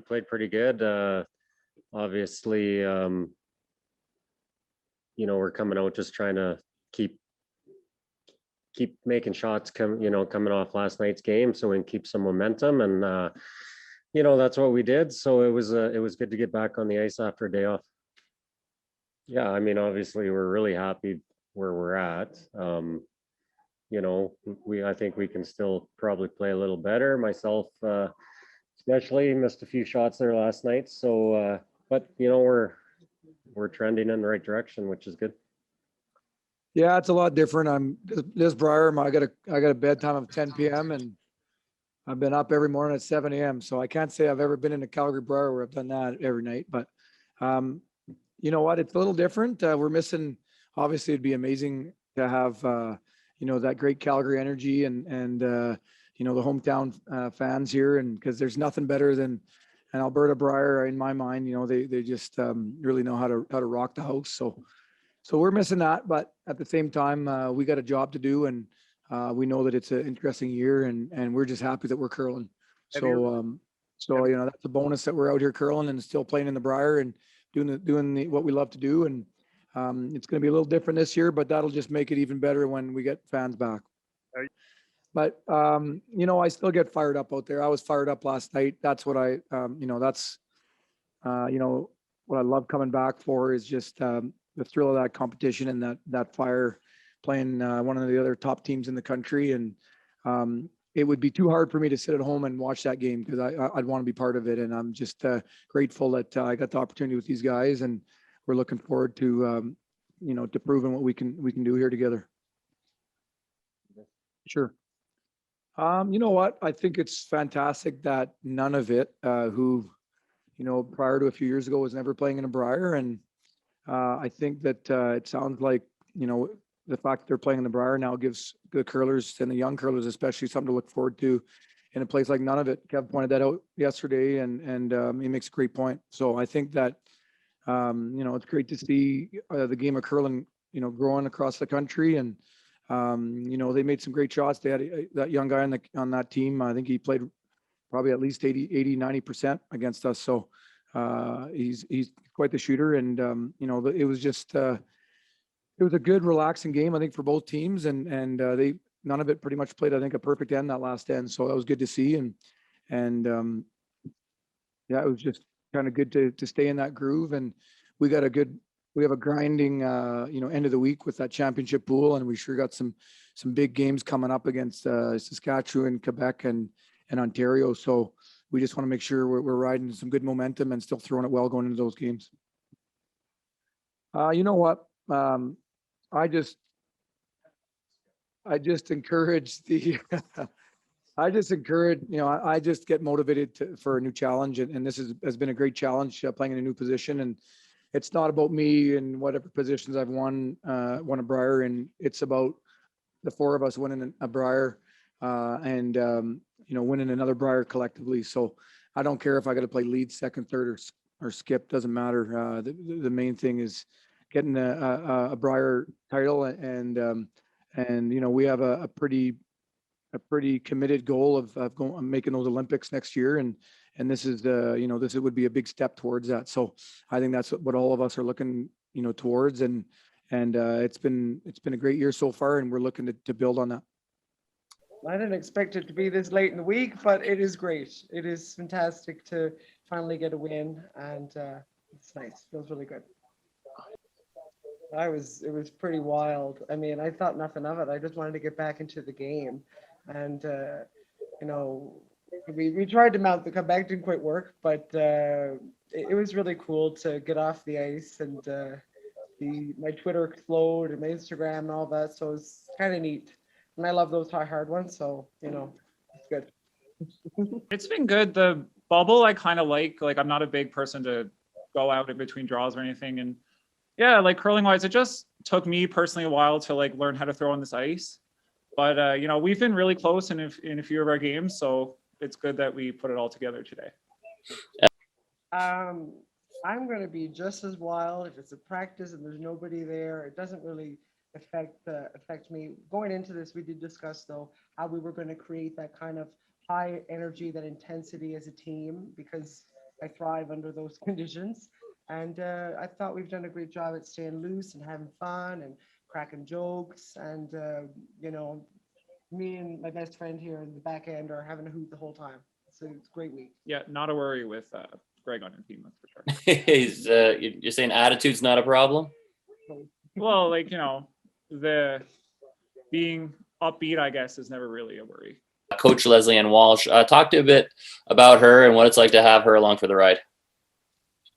played pretty good. Obviously, we're coming out just trying to keep making shots coming off last night's game so we can keep some momentum and that's what we did. So it was good to get back on the ice after a day off. Yeah, I mean, obviously we're really happy where we're at. I think we can still probably play a little better. Myself, especially missed a few shots there last night. So, but we're trending in the right direction, which is good. Yeah, it's a lot different. I'm this Brier. I got a bedtime of 10 p.m. and I've been up every morning at 7 a.m. So I can't say I've ever been in a Calgary Brier where I've done that every night. But you know what? It's a little different. We're missing. Obviously, it'd be amazing to have that great Calgary energy and the hometown fans here, and because there's nothing better than an Alberta Brier in my mind. They just really know how to rock the house. So we're missing that, but at the same time, we got a job to do, and we know that it's an interesting year, and we're just happy that we're curling. So that's a bonus that we're out here curling and still playing in the Brier and doing what we love to do. And it's going to be a little different this year, but that'll just make it even better when we get fans back. But I still get fired up out there. I was fired up last night. That's what that's what I love coming back for is just the thrill of that competition and that fire playing one of the other top teams in the country. And it would be too hard for me to sit at home and watch that game because I'd want to be part of it. And I'm just grateful that I got the opportunity with these guys, and we're looking forward to to proving what we can do here together. Sure. You know what? I think it's fantastic that none of it, who prior to a few years ago was never playing in a Brier. And I think that it sounds like, the fact that they're playing in the Brier now gives the curlers and the young curlers especially something to look forward to in a place like none of it. Kev pointed that out yesterday, and he makes a great point. So I think that, it's great to see the game of curling, growing across the country. And, they made some great shots. They had that young guy on that team. I think he played probably at least 90% against us. So he's quite the shooter. And, it was just, it was a good, relaxing game, I think, for both teams. And none of it pretty much played, I think, a perfect end, that last end. So that was good to see. And yeah, it was just kind of good to stay in that groove. And we have a grinding, end of the week with that championship pool. And we sure got some big games coming up against Saskatchewan, Quebec, and Ontario. So we just want to make sure we're riding some good momentum and still throwing it well going into those games. You know what? I just encourage I just get motivated for a new challenge. And this has been a great challenge, playing in a new position. And it's not about me and whatever positions I've won a Brier. And it's about the four of us winning a Brier and winning another Brier collectively. So I don't care if I got to play lead, second, third, or skip, doesn't matter. The main thing is getting a Brier title, and we have a pretty committed goal of making those Olympics next year, and this is this would be a big step towards that. So I think that's what all of us are looking towards, and it's been a great year so far, and we're looking to build on that. I didn't expect it to be this late in the week, but it is great. It is fantastic to finally get a win, and it's nice. Feels really good. It was pretty wild. I mean, I thought nothing of it. I just wanted to get back into the game, and we tried to mount the comeback, didn't quite work, but it was really cool to get off the ice and my Twitter explode and my Instagram and all that. So it's kind of neat, and I love those hard ones. So it's good. It's been good. The bubble I kind of like I'm not a big person to go out in between draws or anything, and yeah, like curling wise, it just took me personally a while to learn how to throw on this ice. But we've been really close in a few of our games, so it's good that we put it all together today. I'm going to be just as wild if it's a practice and there's nobody there. It doesn't really affect me. Going into this, we did discuss though how we were going to create that kind of high energy, that intensity as a team, because I thrive under those conditions. And I thought we've done a great job at staying loose and having fun and cracking jokes. And, you know, me and my best friend here in the back end are having a hoot the whole time. So it's a great week. Yeah, not a worry with Greg on your team, that's for sure. You're saying attitude's not a problem? Well, like, you know, the being upbeat, I guess, is never really a worry. Coach Leslie Ann Walsh, talk to a bit about her and what it's like to have her along for the ride.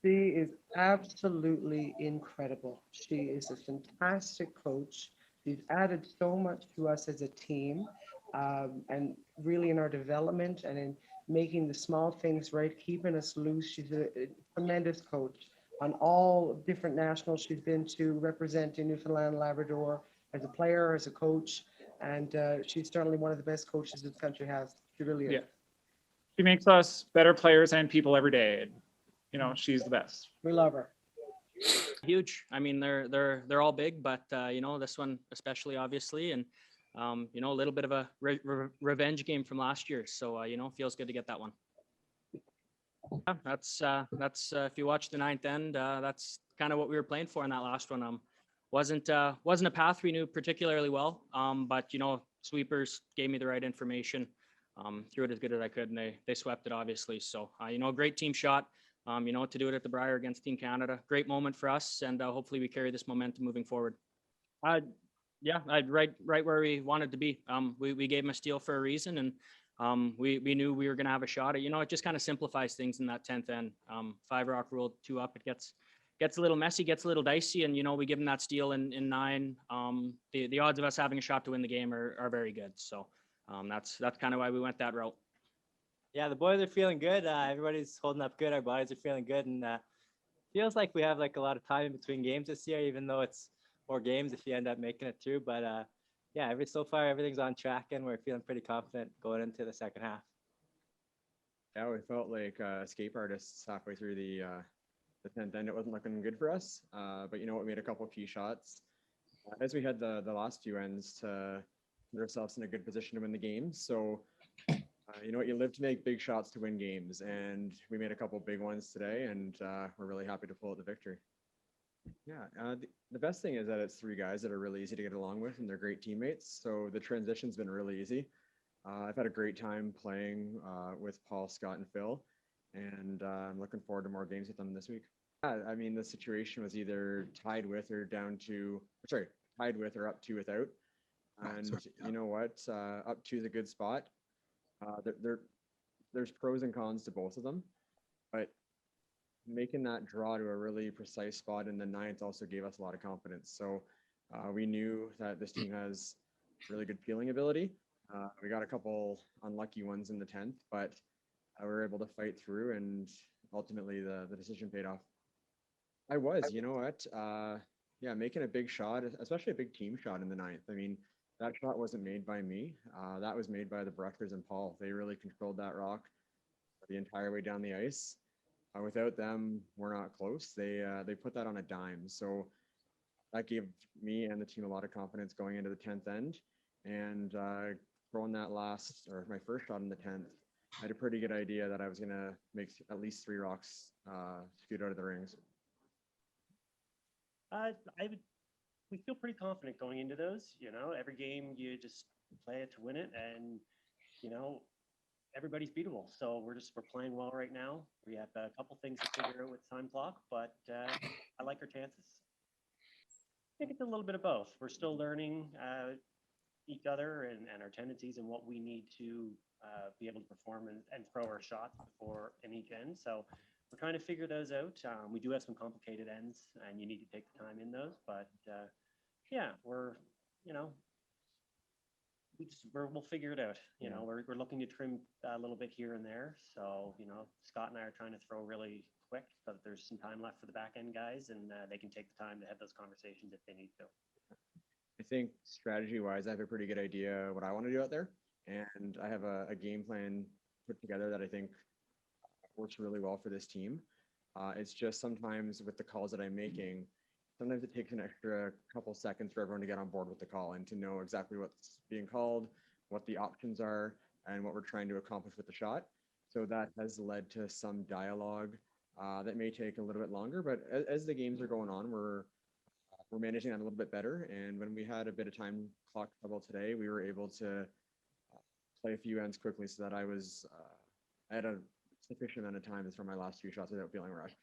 She is absolutely incredible. She is a fantastic coach. She's added so much to us as a team, and really in our development and in making the small things right, keeping us loose. She's a tremendous coach on all different nationals she's been to, representing Newfoundland and Labrador as a player, as a coach, and she's certainly one of the best coaches this country has. She really is. Yeah. She makes us better players and people every day. You know, she's the best. We love her. Huge. I mean, they're all big, but you know, this one especially, obviously, and you know, a little bit of a revenge game from last year. So you know, feels good to get that one. Yeah, that's if you watch the ninth end, that's kind of what we were playing for in that last one. Wasn't a path we knew particularly well, but you know, sweepers gave me the right information. Threw it as good as I could, and they swept it, obviously. So you know, great team shot. You know, to do it at the Brier against Team Canada, great moment for us, and hopefully we carry this momentum moving forward. Yeah, right where we wanted to be. We gave them a steal for a reason, and we knew we were going to have a shot at. You know, it just kind of simplifies things in that 10th end. 5-rock rule, 2 up. It gets a little messy, gets a little dicey, and you know, we give them that steal in 9. The odds of us having a shot to win the game are very good. So that's kind of why we went that route. Yeah, the boys are feeling good. Everybody's holding up good. Our bodies are feeling good, and feels like we have like a lot of time in between games this year, even though it's more games if you end up making it through. But yeah, so far everything's on track, and we're feeling pretty confident going into the second half. Yeah, we felt like escape artists halfway through the 10th end. It wasn't looking good for us, but you know what? We made a couple key shots as we had the last few ends to put ourselves in a good position to win the game. So. You know what? You live to make big shots to win games, and we made a couple big ones today, and we're really happy to pull out the victory. Yeah, the best thing is that it's 3 guys that are really easy to get along with, and they're great teammates. So the transition's been really easy. I've had a great time playing with Paul, Scott, and Phil, and I'm looking forward to more games with them this week. Yeah, I mean, the situation was either tied with or up 2 without, and you know what? Up 2 is a good spot. There's pros and cons to both of them, but making that draw to a really precise spot in the 9th also gave us a lot of confidence. So we knew that this team has really good peeling ability. We got a couple unlucky ones in the 10th, but we were able to fight through, and ultimately the decision paid off. You know what? Yeah, making a big shot, especially a big team shot in the 9th. I mean, that shot wasn't made by me. That was made by the Bruckers and Paul. They really controlled that rock the entire way down the ice. Without them, we're not close. They put that on a dime. So that gave me and the team a lot of confidence going into the 10th end. And throwing that my first shot in the 10th, I had a pretty good idea that I was going to make at least 3 rocks shoot out of the rings. We feel pretty confident going into those. You know, every game you just play it to win it, and you know, everybody's beatable. So we're playing well right now. We have a couple things to figure out with time clock, but I like our chances. I think it's a little bit of both. We're still learning each other and our tendencies and what we need to be able to perform and throw our shots before in each end. So we're trying to figure those out. We do have some complicated ends, and you need to take the time in those. But yeah, we'll figure it out. You know, we're looking to trim a little bit here and there. So you know, Scott and I are trying to throw really quick, but there's some time left for the back end guys, and they can take the time to have those conversations if they need to. I think strategy-wise, I have a pretty good idea what I want to do out there, and I have a game plan put together that I think works really well for this team. It's just sometimes with the calls that I'm making, sometimes it takes an extra couple seconds for everyone to get on board with the call and to know exactly what's being called, what the options are, and what we're trying to accomplish with the shot. So that has led to some dialogue that may take a little bit longer, but as the games are going on, we're managing that a little bit better. And when we had a bit of time clock trouble today, we were able to play a few ends quickly so that I had a sufficient amount of time for my last few shots without feeling rushed.